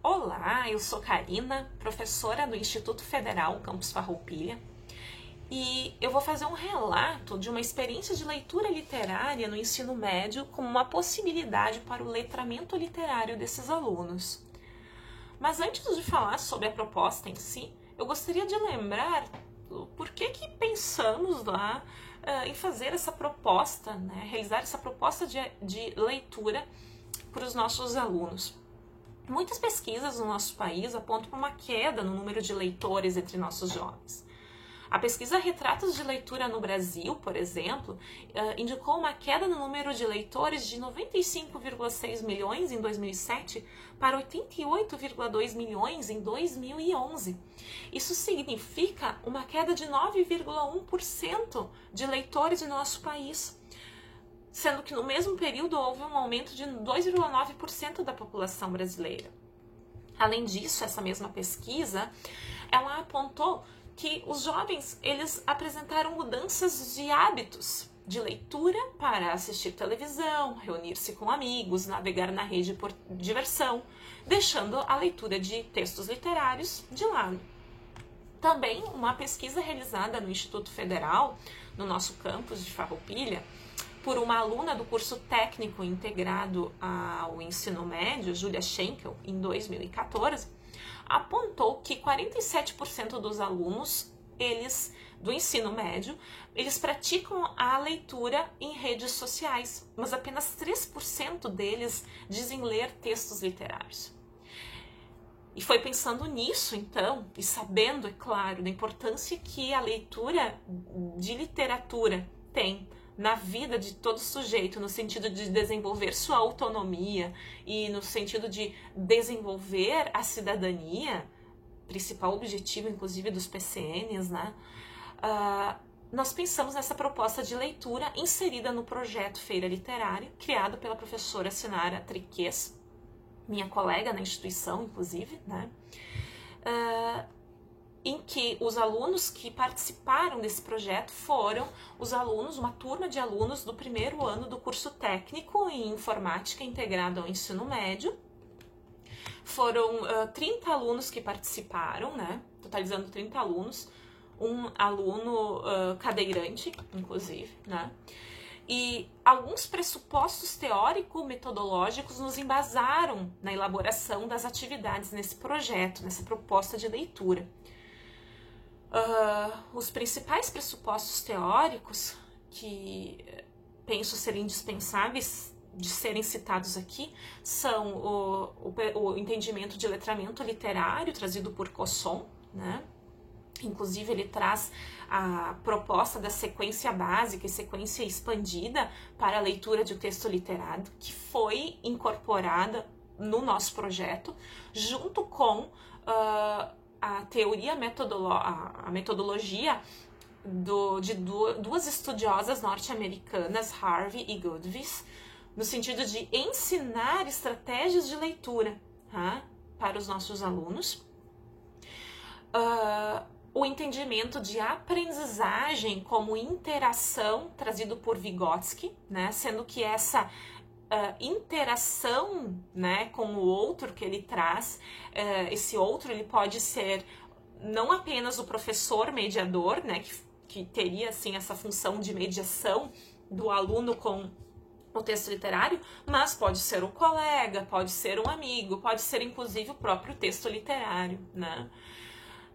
Olá, eu sou Karina, professora do Instituto Federal Campus Farroupilha, e eu vou fazer um relato de uma experiência de leitura literária no ensino médio como uma possibilidade para o letramento literário desses alunos. Mas antes de falar sobre a proposta em si, eu gostaria de lembrar por que pensamos lá em fazer essa proposta, realizar essa proposta de leitura para os nossos alunos. Muitas pesquisas no nosso país apontam para uma queda no número de leitores entre nossos jovens. A pesquisa Retratos de Leitura no Brasil, por exemplo, indicou uma queda no número de leitores de 95,6 milhões em 2007 para 88,2 milhões em 2011. Isso significa uma queda de 9,1% de leitores no nosso país, sendo que no mesmo período houve um aumento de 2,9% da população brasileira. Além disso, essa mesma pesquisa, ela apontou que os jovens, eles apresentaram mudanças de hábitos de leitura para assistir televisão, reunir-se com amigos, navegar na rede por diversão, deixando a leitura de textos literários de lado. Também uma pesquisa realizada no Instituto Federal, no nosso campus de Farroupilha, por uma aluna do curso técnico integrado ao ensino médio, Julia Schenkel, em 2014, apontou que 47% dos alunos, do ensino médio, eles praticam a leitura em redes sociais, mas apenas 3% deles dizem ler textos literários. E foi pensando nisso, então, e sabendo, é claro, da importância que a leitura de literatura tem na vida de todo sujeito, no sentido de desenvolver sua autonomia e no sentido de desenvolver a cidadania, principal objetivo, inclusive, dos PCNs, nós pensamos nessa proposta de leitura inserida no projeto Feira Literária, criado pela professora Sinara Triques, minha colega na instituição, inclusive, em que os alunos que participaram desse projeto foram os alunos, uma turma de alunos do primeiro ano do curso técnico em informática integrado ao ensino médio. Foram 30 alunos que participaram, totalizando 30 alunos, um aluno cadeirante, inclusive, E alguns pressupostos teórico-metodológicos nos embasaram na elaboração das atividades nesse projeto, nessa proposta de leitura. Os principais pressupostos teóricos que penso serem indispensáveis de serem citados aqui são o entendimento de letramento literário trazido por Cosson, Inclusive ele traz a proposta da sequência básica e sequência expandida para a leitura de um texto literário, que foi incorporada no nosso projeto, junto com a teoria, a metodologia de duas estudiosas norte-americanas, Harvey e Goodvis, no sentido de ensinar estratégias de leitura para os nossos alunos. O entendimento de aprendizagem como interação trazido por Vygotsky, sendo que essa interação com o outro que ele traz, esse outro ele pode ser não apenas o professor mediador, que teria assim essa função de mediação do aluno com o texto literário, mas pode ser o colega, pode ser um amigo, pode ser inclusive o próprio texto literário,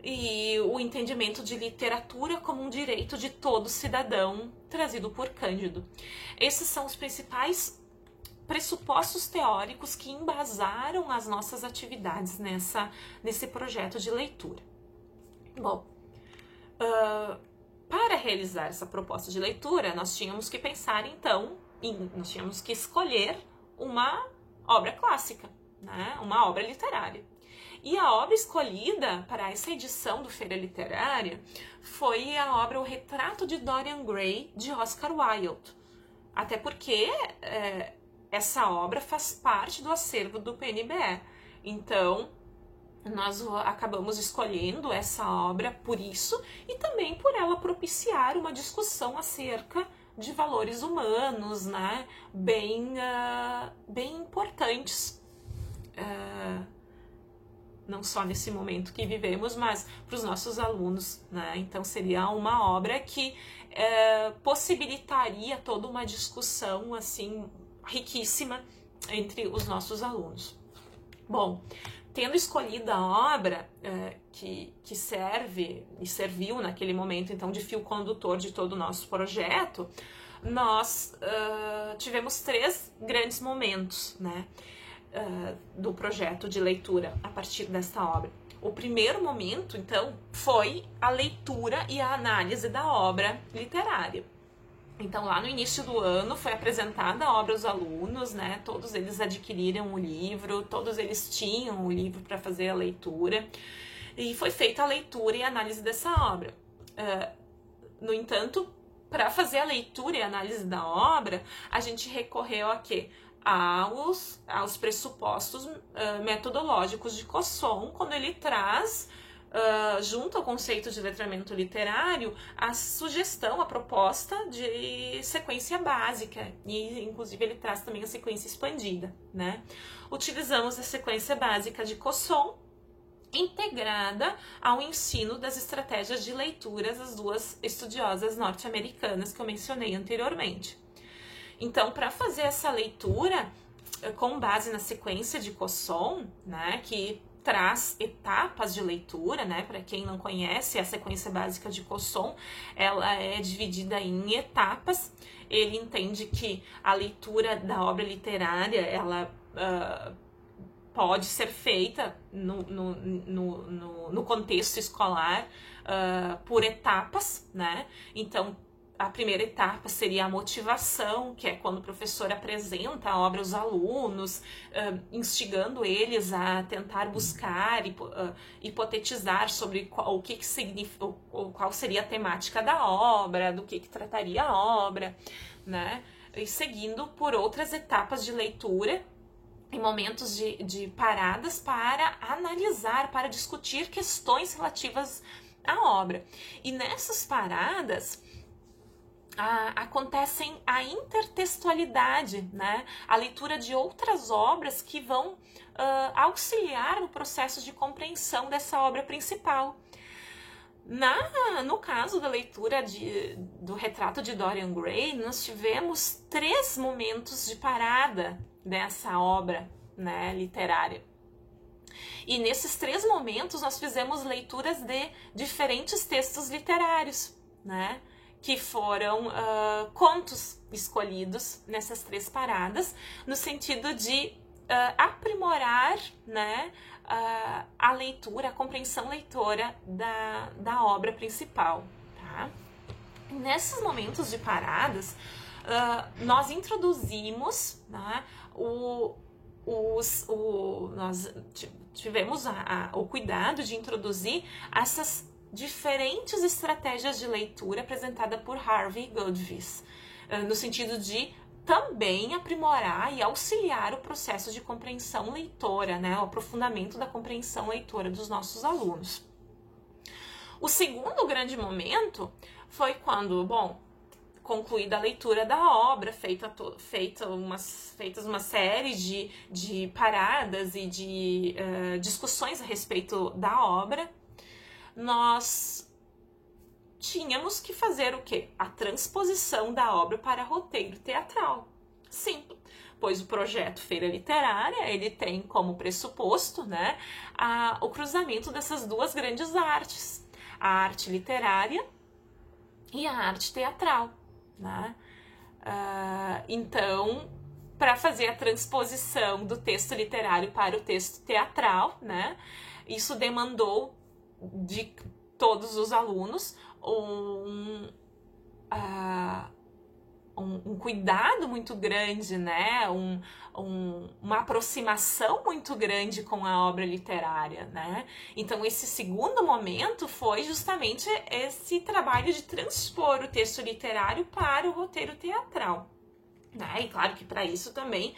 E o entendimento de literatura como um direito de todo cidadão, trazido por Cândido. Esses são os principais pressupostos teóricos que embasaram as nossas atividades nesse projeto de leitura. Bom, para realizar essa proposta de leitura, nós tínhamos que pensar, então, nós tínhamos que escolher uma obra clássica, uma obra literária. E a obra escolhida para essa edição do Feira Literária foi a obra O Retrato de Dorian Gray, de Oscar Wilde. Até porque essa obra faz parte do acervo do PNBE. Então, nós acabamos escolhendo essa obra por isso e também por ela propiciar uma discussão acerca de valores humanos, bem importantes não só nesse momento que vivemos, mas para os nossos alunos, né? Então seria uma obra que possibilitaria toda uma discussão assim riquíssima entre os nossos alunos. Bom, tendo escolhido a obra que serve e serviu naquele momento então de fio condutor de todo o nosso projeto, nós tivemos 3 grandes momentos, né, do projeto de leitura a partir desta obra. O primeiro momento, então, foi a leitura e a análise da obra literária. Então, lá no início do ano, foi apresentada a obra aos alunos, né? Todos eles adquiriram o livro, todos eles tinham o livro para fazer a leitura, e foi feita a leitura e a análise dessa obra. No entanto, para fazer a leitura e a análise da obra, a gente recorreu a quê? Aos pressupostos metodológicos de Cosson, quando ele traz, junto ao conceito de letramento literário, a sugestão, a proposta de sequência básica, e inclusive ele traz também a sequência expandida, né? Utilizamos a sequência básica de Cosson, integrada ao ensino das estratégias de leituras das 2 estudiosas norte-americanas que eu mencionei anteriormente. Então, para fazer essa leitura com base na sequência de Cosson, né, que traz etapas de leitura, né? Para quem não conhece, a sequência básica de Cosson, ela é dividida em etapas. Ele entende que a leitura da obra literária, ela pode ser feita no contexto escolar por etapas, né? Então, a primeira etapa seria a motivação, que é quando o professor apresenta a obra aos alunos, instigando eles a tentar buscar, hipotetizar sobre o que significa, qual seria a temática da obra, do que trataria a obra, né? E seguindo por outras etapas de leitura, em momentos de paradas para analisar, para discutir questões relativas à obra. E nessas paradas acontecem a intertextualidade, né? A leitura de outras obras que vão auxiliar no processo de compreensão dessa obra principal. No caso da leitura do retrato de Dorian Gray, nós tivemos 3 momentos de parada dessa obra, né, literária. E nesses 3 momentos nós fizemos leituras de diferentes textos literários, né, que foram contos escolhidos nessas 3 paradas, no sentido de aprimorar, né, a leitura, a compreensão leitora da obra principal. Tá? Nesses momentos de paradas, nós introduzimos, né, nós tivemos o cuidado de introduzir essas diferentes estratégias de leitura apresentada por Harvey Goldvis, no sentido de também aprimorar e auxiliar o processo de compreensão leitora, né, o aprofundamento da compreensão leitora dos nossos alunos. O segundo grande momento foi quando, concluída a leitura da obra, feitas uma série de paradas e de discussões a respeito da obra, nós tínhamos que fazer o quê? A transposição da obra para roteiro teatral. Sim, pois o projeto Feira Literária, ele tem como pressuposto, né, o cruzamento dessas 2 grandes artes, a arte literária e a arte teatral, né? Então, para fazer a transposição do texto literário para o texto teatral, né, isso demandou de todos os alunos um cuidado muito grande, né? Uma aproximação muito grande com a obra literária, né? Então, esse segundo momento foi justamente esse trabalho de transpor o texto literário para o roteiro teatral, né? E claro que para isso também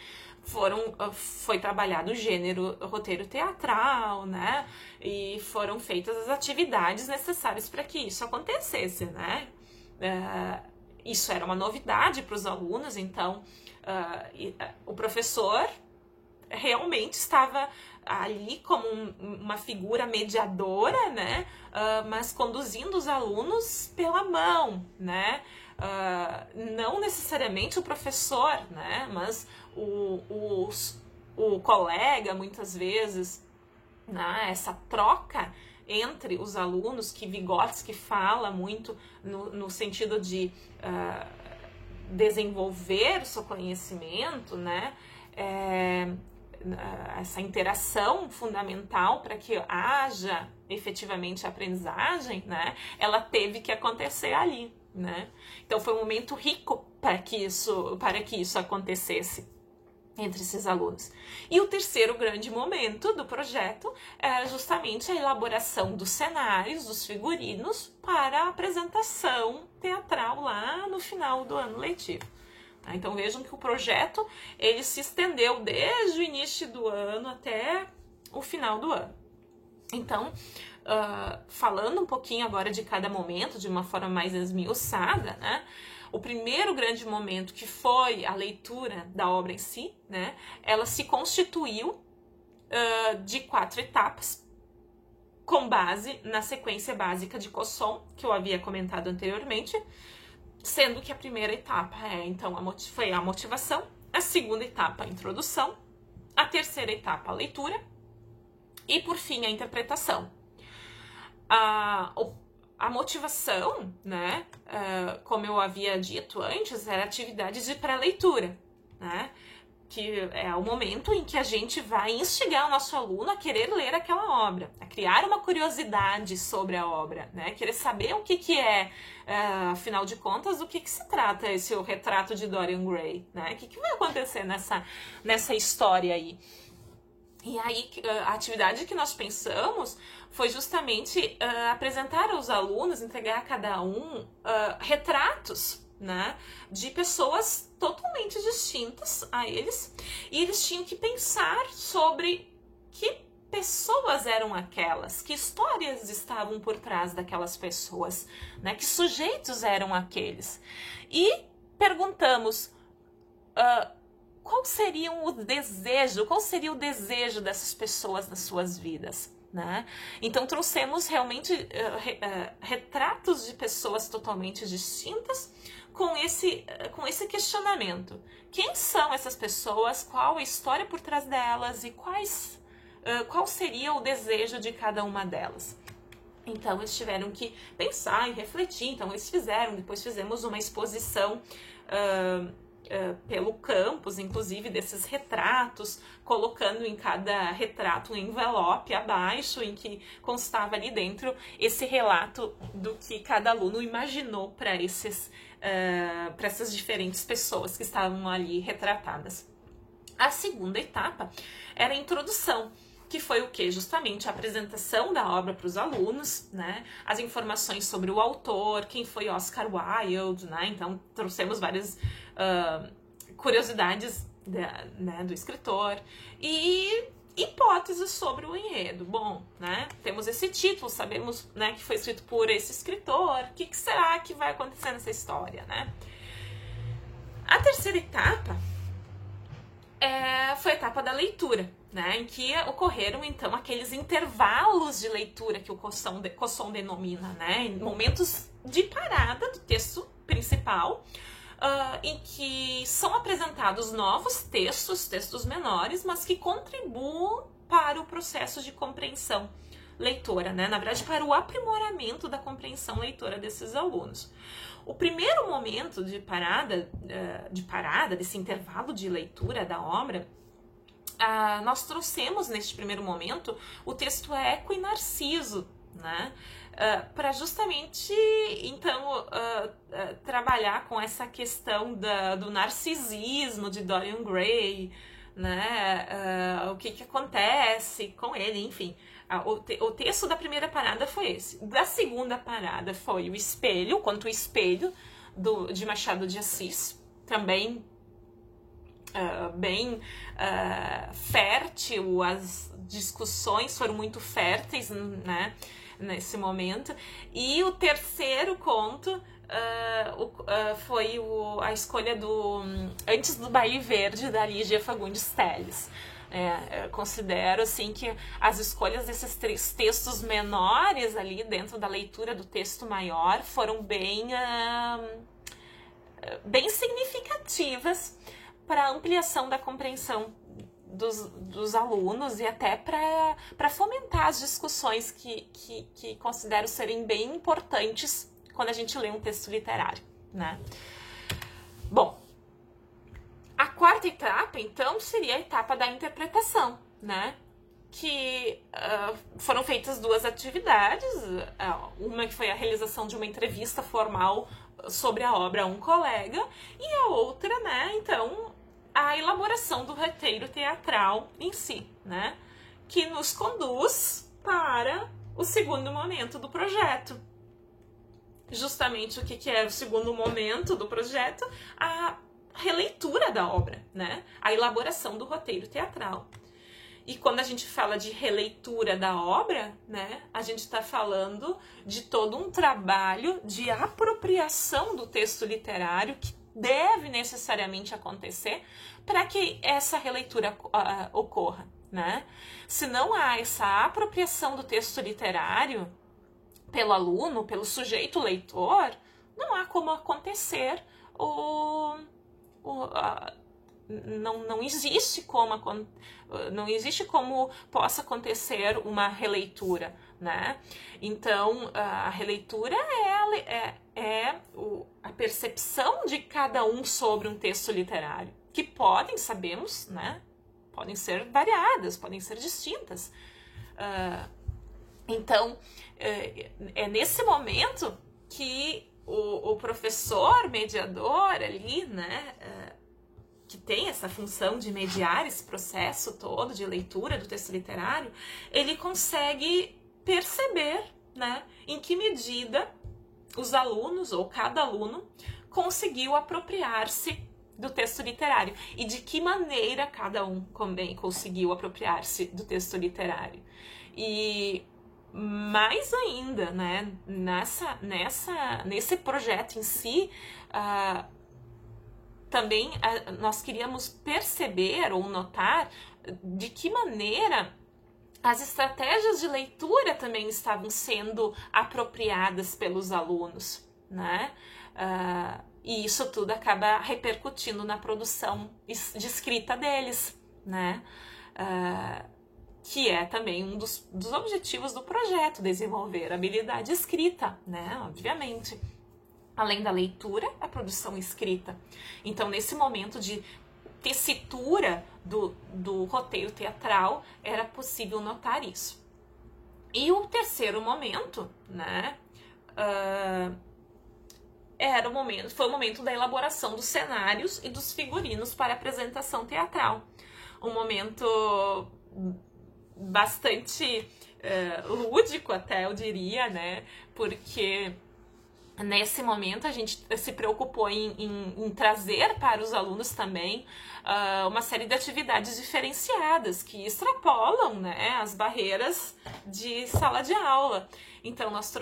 foi trabalhado o gênero roteiro teatral, né? E foram feitas as atividades necessárias para que isso acontecesse, né? Isso era uma novidade para os alunos, então o professor realmente estava ali como uma figura mediadora, né? Mas conduzindo os alunos pela mão, né? Não necessariamente o professor, né? Mas o colega, muitas vezes, né? Essa troca entre os alunos, que Vygotsky fala muito no sentido de desenvolver o seu conhecimento, né? Essa interação fundamental para que haja efetivamente aprendizagem, né? Ela teve que acontecer ali, né? Então foi um momento rico para que isso acontecesse entre esses alunos. E o terceiro grande momento do projeto era justamente a elaboração dos cenários, dos figurinos, para a apresentação teatral lá no final do ano letivo. Então vejam que o projeto ele se estendeu desde o início do ano até o final do ano. Então, falando um pouquinho agora de cada momento, de uma forma mais esmiuçada, né? O primeiro grande momento, que foi a leitura da obra em si, né? Ela se constituiu de 4 etapas, com base na sequência básica de Cosson, que eu havia comentado anteriormente, sendo que a primeira etapa foi a motivação, a segunda etapa a introdução, a terceira etapa a leitura e, por fim, a interpretação. A motivação, né, como eu havia dito antes, era atividade de pré-leitura, né, que é o momento em que a gente vai instigar o nosso aluno a querer ler aquela obra, a criar uma curiosidade sobre a obra, né, querer saber o que é, afinal de contas, do que se trata esse o retrato de Dorian Gray, né, o que vai acontecer nessa história aí. E aí, a atividade que nós pensamos foi justamente apresentar aos alunos, entregar a cada um retratos, né, de pessoas totalmente distintas a eles, e eles tinham que pensar sobre que pessoas eram aquelas, que histórias estavam por trás daquelas pessoas, né, que sujeitos eram aqueles. E perguntamos... qual seria o desejo dessas pessoas nas suas vidas, né? Então trouxemos realmente retratos de pessoas totalmente distintas com esse questionamento. Quem são essas pessoas? Qual a história por trás delas? E qual seria o desejo de cada uma delas? Então eles tiveram que pensar e refletir. Então eles depois fizemos uma exposição pelo campus, inclusive, desses retratos, colocando em cada retrato um envelope abaixo em que constava ali dentro esse relato do que cada aluno imaginou para essas diferentes pessoas que estavam ali retratadas. A segunda etapa era a introdução, que foi o quê? Justamente a apresentação da obra para os alunos, né? As informações sobre o autor, quem foi Oscar Wilde, né? Então, trouxemos várias curiosidades do escritor e hipóteses sobre o enredo. Bom, né? Temos esse título, sabemos, né, que foi escrito por esse escritor, o que será que vai acontecer nessa história, né? A terceira etapa foi a etapa da leitura, né, em que ocorreram, então, aqueles intervalos de leitura que o Cosson denomina, né, momentos de parada do texto principal, em que são apresentados novos textos menores, mas que contribuem para o processo de compreensão leitora, né, na verdade, para o aprimoramento da compreensão leitora desses alunos. O primeiro momento de parada, desse intervalo de leitura da obra, nós trouxemos neste primeiro momento o texto Eco e Narciso, né? Para justamente, então, trabalhar com essa questão do narcisismo de Dorian Gray, né? O que acontece com ele, enfim. O texto da primeira parada foi esse. Da segunda parada foi o espelho, quanto o espelho de Machado de Assis, também bem fértil, as discussões foram muito férteis, né, nesse momento. E o terceiro conto foi a escolha Antes do Baile Verde, da Lígia Fagundes Telles. Eu considero assim que as escolhas desses 3 textos menores ali dentro da leitura do texto maior foram bem significativas para a ampliação da compreensão dos alunos e até para fomentar as discussões que considero serem bem importantes quando a gente lê um texto literário, né? Bom, a 4ª etapa, então, seria a etapa da interpretação, né? Que foram feitas 2 atividades, uma que foi a realização de uma entrevista formal sobre a obra a um colega, e a outra, né, então, a elaboração do roteiro teatral em si, né? Que nos conduz para o segundo momento do projeto. Justamente o que é o segundo momento do projeto? A releitura da obra, né? A elaboração do roteiro teatral. E quando a gente fala de releitura da obra, né, a gente está falando de todo um trabalho de apropriação do texto literário que deve necessariamente acontecer para que essa releitura ocorra, né? Se não há essa apropriação do texto literário pelo aluno, pelo sujeito leitor, não há como acontecer não existe como possa acontecer uma releitura, né? Então, a releitura é a percepção de cada um sobre um texto literário, que sabemos, né? Podem ser variadas, podem ser distintas. Então, é nesse momento que o professor mediador ali, né, que tem essa função de mediar esse processo todo de leitura do texto literário, ele consegue perceber, né, em que medida os alunos, ou cada aluno, conseguiu apropriar-se do texto literário e de que maneira cada um também conseguiu apropriar-se do texto literário. E mais ainda, né, nesse projeto em si, também nós queríamos perceber ou notar de que maneira as estratégias de leitura também estavam sendo apropriadas pelos alunos, né? E isso tudo acaba repercutindo na produção de escrita deles, né? Que é também um dos objetivos do projeto, desenvolver habilidade escrita, né? Obviamente. Além da leitura, a produção escrita. Então, nesse momento de tessitura do roteiro teatral, era possível notar isso. E o terceiro momento, né, foi o momento da elaboração dos cenários e dos figurinos para a apresentação teatral. Um momento bastante lúdico até, eu diria, né, porque nesse momento a gente se preocupou em trazer para os alunos também uma série de atividades diferenciadas que extrapolam, né, as barreiras de sala de aula. Então nós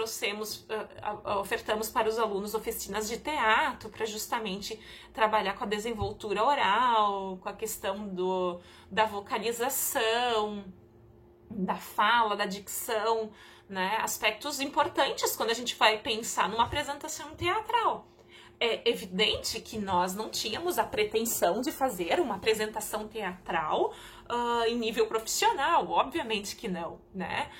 ofertamos para os alunos oficinas de teatro para justamente trabalhar com a desenvoltura oral, com a questão da vocalização, da fala, da dicção, né? Aspectos importantes quando a gente vai pensar numa apresentação teatral. É evidente que nós não tínhamos a pretensão de fazer uma apresentação teatral em nível profissional, obviamente que não, né?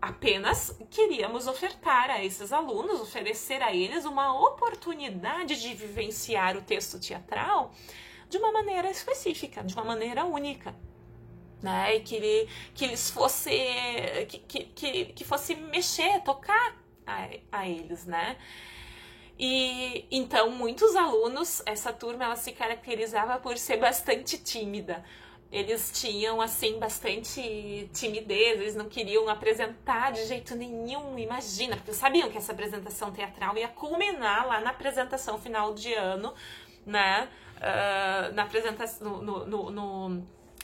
Apenas queríamos ofertar a esses alunos, oferecer a eles uma oportunidade de vivenciar o texto teatral de uma maneira específica, de uma maneira única. Né, e que eles fosse mexer, tocar a eles, né? E então muitos alunos, essa turma, ela se caracterizava por ser bastante tímida. Eles tinham assim bastante timidez, eles não queriam apresentar de jeito nenhum, imagina, porque sabiam que essa apresentação teatral ia culminar lá na apresentação final de ano, né? Na apresentação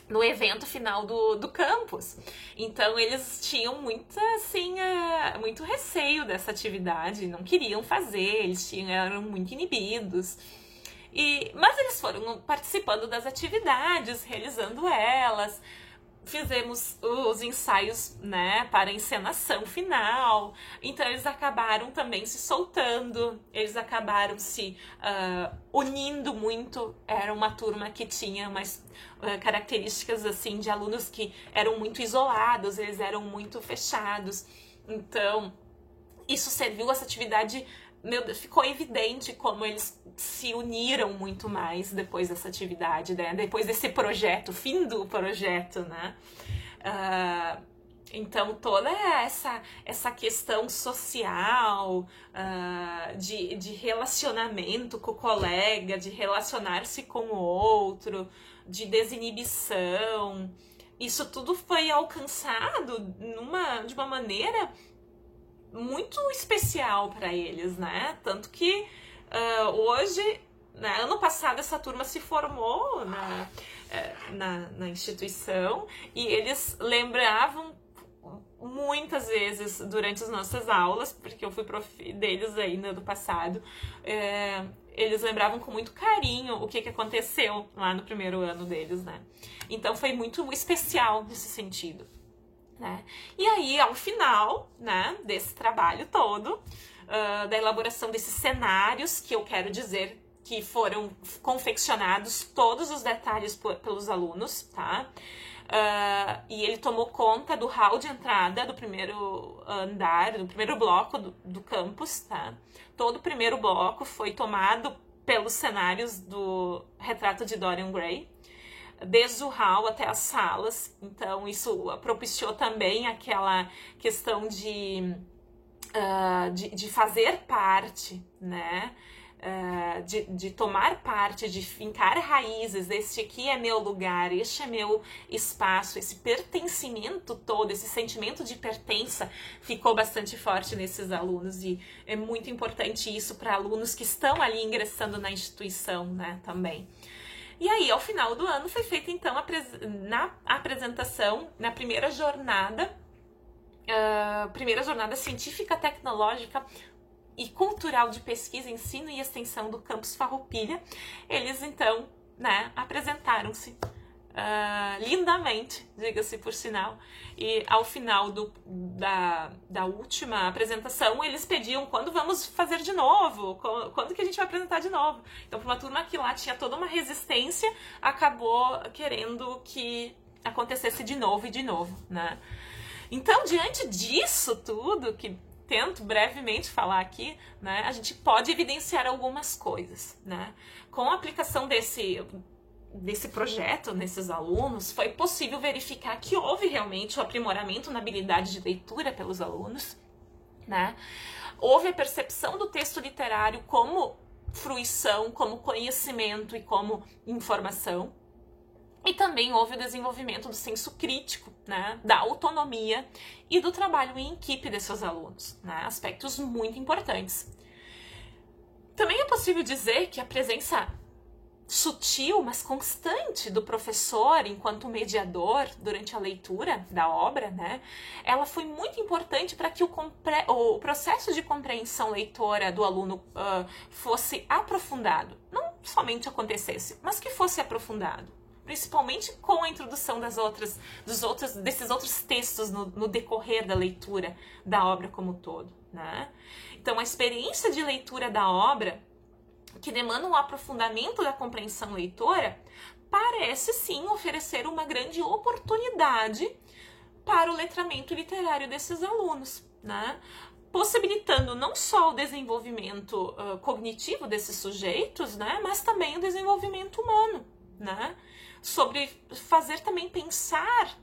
no evento final do campus. Então eles tinham muito receio dessa atividade, não queriam fazer, eram muito inibidos. Mas eles foram participando das atividades, realizando elas. Fizemos os ensaios, né, para a encenação final. Então eles acabaram também se soltando, eles acabaram se unindo muito. Era uma turma que tinha umas características assim de alunos que eram muito isolados, eles eram muito fechados. Então isso serviu, essa atividade, meu Deus, ficou evidente como eles se uniram muito mais depois dessa atividade, né? Depois desse projeto, fim do projeto, né? Então toda essa questão social, de relacionamento com o colega, de relacionar-se com o outro, de desinibição, isso tudo foi alcançado de uma maneira muito especial para eles, né? Tanto que hoje, né, ano passado, essa turma se formou na instituição, e eles lembravam muitas vezes durante as nossas aulas, porque eu fui prof deles ainda do passado, eles lembravam com muito carinho o que aconteceu lá no primeiro ano deles, né? Então foi muito especial nesse sentido, né? E aí, ao final, né, desse trabalho todo, da elaboração desses cenários, que eu quero dizer que foram confeccionados todos os detalhes pelos alunos, tá? E ele tomou conta do hall de entrada do primeiro andar, do primeiro bloco do campus, tá? Todo o primeiro bloco foi tomado pelos cenários do retrato de Dorian Gray, desde o hall até as salas. Então isso propiciou também aquela questão de fazer parte, né? De tomar parte, de fincar raízes. Este aqui é meu lugar, este é meu espaço, esse pertencimento todo, esse sentimento de pertença ficou bastante forte nesses alunos, e é muito importante isso para alunos que estão ali ingressando na instituição, né, também. E aí, ao final do ano, foi feita então na apresentação, na primeira jornada científica, tecnológica e cultural de pesquisa, ensino e extensão do campus Farroupilha. Eles então, né, apresentaram-se lindamente, diga-se por sinal, e ao final da última apresentação eles pediam: quando vamos fazer de novo? Quando que a gente vai apresentar de novo? Então, para uma turma que lá tinha toda uma resistência, acabou querendo que acontecesse de novo e de novo, né? Então, diante disso tudo, que tento brevemente falar aqui, né, a gente pode evidenciar algumas coisas, né? Com a aplicação desse projeto nesses alunos, foi possível verificar que houve realmente o aprimoramento na habilidade de leitura pelos alunos, né? Houve a percepção do texto literário como fruição, como conhecimento e como informação. E também houve o desenvolvimento do senso crítico, né, da autonomia e do trabalho em equipe desses alunos, né, aspectos muito importantes. Também é possível dizer que a presença sutil, mas constante do professor enquanto mediador durante a leitura da obra, né, ela foi muito importante para que o processo de compreensão leitora do aluno fosse aprofundado. Não somente acontecesse, mas que fosse aprofundado, principalmente com a introdução desses outros textos no decorrer da leitura da obra como um todo, né? Então, a experiência de leitura da obra, que demanda um aprofundamento da compreensão leitora, parece sim oferecer uma grande oportunidade para o letramento literário desses alunos, né? Possibilitando não só o desenvolvimento cognitivo desses sujeitos, né, mas também o desenvolvimento humano, né? Sobre fazer pensar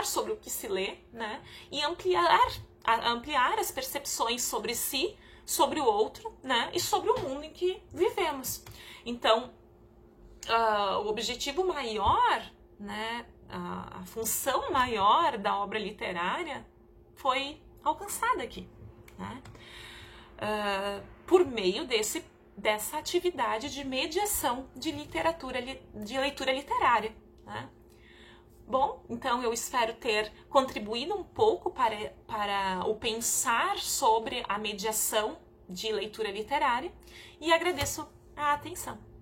sobre o que se lê, né? E ampliar as percepções sobre si, sobre o outro, né? E sobre o mundo em que vivemos. Então, o objetivo maior, né? A função maior da obra literária foi alcançada aqui, né? Por meio dessa atividade de mediação de leitura literária, né? Bom, então eu espero ter contribuído um pouco para o pensar sobre a mediação de leitura literária, e agradeço a atenção.